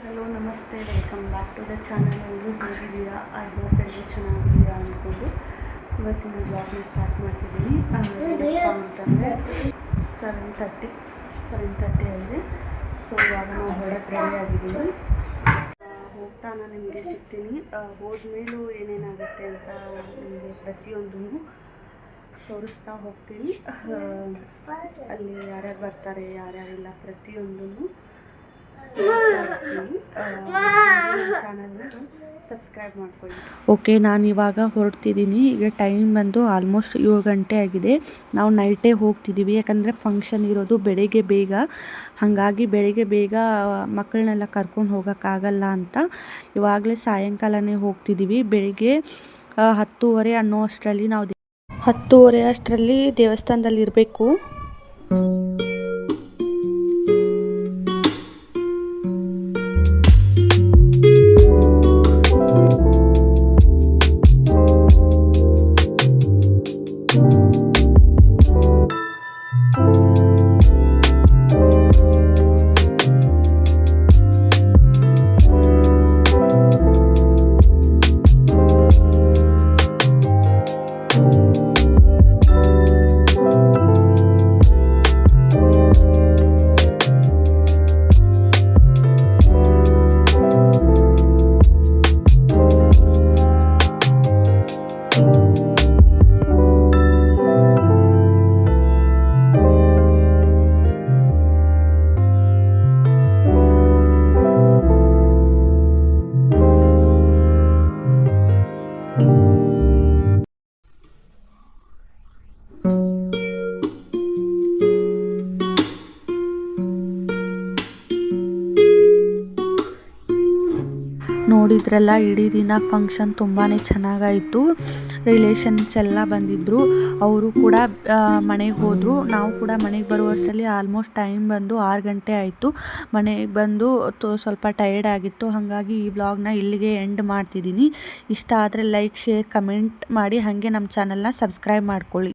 Hello ನಮಸ್ತೆ, welcome back to the channel. ಎಲ್ಲರೂ ಹೇಗಿದ್ದೀರಾ? ಐ ಹೋಪ್ ಎಲ್ಲರೂ ಚೆನ್ನಾಗಿದ್ದೀರಾ ಅಂದ್ಕೊಂಡು ಇವತ್ತಿನ ಬ್ಲಾಗ್ನ ಸ್ಟಾರ್ಟ್ ಮಾಡ್ತಿದ್ದೀನಿ. ಅಂತಂದರೆ 7:30 ಆಗಿದೆ. ಸೊ ಇವಾಗ ನಾವು ಹೊರಗೆ ರೆಡಿ ಆಗಿದ್ದೀವಿ. ಹೋಗ್ತಾ ನಾನು ನಿಮಗೆ ಸಿಗ್ತೀನಿ. ಹೋದ್ಮೇಲೂ ಏನೇನಾಗುತ್ತೆ ಅಂತ ನಿಮಗೆ ಪ್ರತಿಯೊಂದನ್ನು ತೋರಿಸ್ತಾ ಹೋಗ್ತೀನಿ. ಅಲ್ಲಿ ಯಾರ್ಯಾರು ಬರ್ತಾರೆ, ಯಾರ್ಯಾರಿಲ್ಲ ಪ್ರತಿಯೊಂದನ್ನು ಸಬ್ಸ್ಕ್ರೈಬ್ ಮಾಡ್ಕೊಳ್ಳಿ. ಓಕೆ, ನಾನು ಇವಾಗ ಹೊರಡ್ತಿದ್ದೀನಿ. ಈಗ ಟೈಮ್ ಬಂದು ಆಲ್ಮೋಸ್ಟ್ 7 ಗಂಟೆ ಆಗಿದೆ. ನಾವು ನೈಟೇ ಹೋಗ್ತಿದ್ದೀವಿ, ಯಾಕಂದರೆ ಫಂಕ್ಷನ್ ಇರೋದು ಬೆಳಿಗ್ಗೆ ಬೇಗ. ಹಾಗಾಗಿ ಬೆಳಿಗ್ಗೆ ಬೇಗ ಮಕ್ಕಳನ್ನೆಲ್ಲ ಕರ್ಕೊಂಡು ಹೋಗೋಕ್ಕಾಗಲ್ಲ ಅಂತ ಇವಾಗಲೇ ಸಾಯಂಕಾಲನೇ ಹೋಗ್ತಿದ್ದೀವಿ. ಬೆಳಿಗ್ಗೆ 10:30 ಅನ್ನೋ ಅಷ್ಟರಲ್ಲಿ ನಾವು 10:30 ಅಷ್ಟರಲ್ಲಿ ದೇವಸ್ಥಾನದಲ್ಲಿ ಇರಬೇಕು. ನೋಡಿದ್ರಲ್ಲ, ಇಡೀ ದಿನ ಫಂಕ್ಷನ್ ತುಂಬಾ ಚೆನ್ನಾಗಾಯಿತು. ರಿಲೇಷನ್ಸ್ ಎಲ್ಲ ಬಂದಿದ್ದರು, ಅವರು ಕೂಡ ಮನೆಗೆ ಹೋದರು. ನಾವು ಕೂಡ ಮನೆಗೆ ಬರುವಷ್ಟರಲ್ಲಿ ಆಲ್ಮೋಸ್ಟ್ ಟೈಮ್ ಬಂದು 6 ಗಂಟೆ ಆಯಿತು. ಮನೆಗೆ ಬಂದು ಸ್ವಲ್ಪ ಟಯರ್ಡ್ ಆಗಿತ್ತು. ಹಾಗಾಗಿ ಈ ವ್ಲಾಗ್ನ ಇಲ್ಲಿಗೆ ಎಂಡ್ ಮಾಡ್ತಿದ್ದೀನಿ. ಇಷ್ಟ ಆದರೆ ಲೈಕ್, ಶೇರ್, ಕಮೆಂಟ್ ಮಾಡಿ. ಹಾಗೆ ನಮ್ಮ ಚಾನಲ್ನ ಸಬ್ಸ್ಕ್ರೈಬ್ ಮಾಡ್ಕೊಳ್ಳಿ.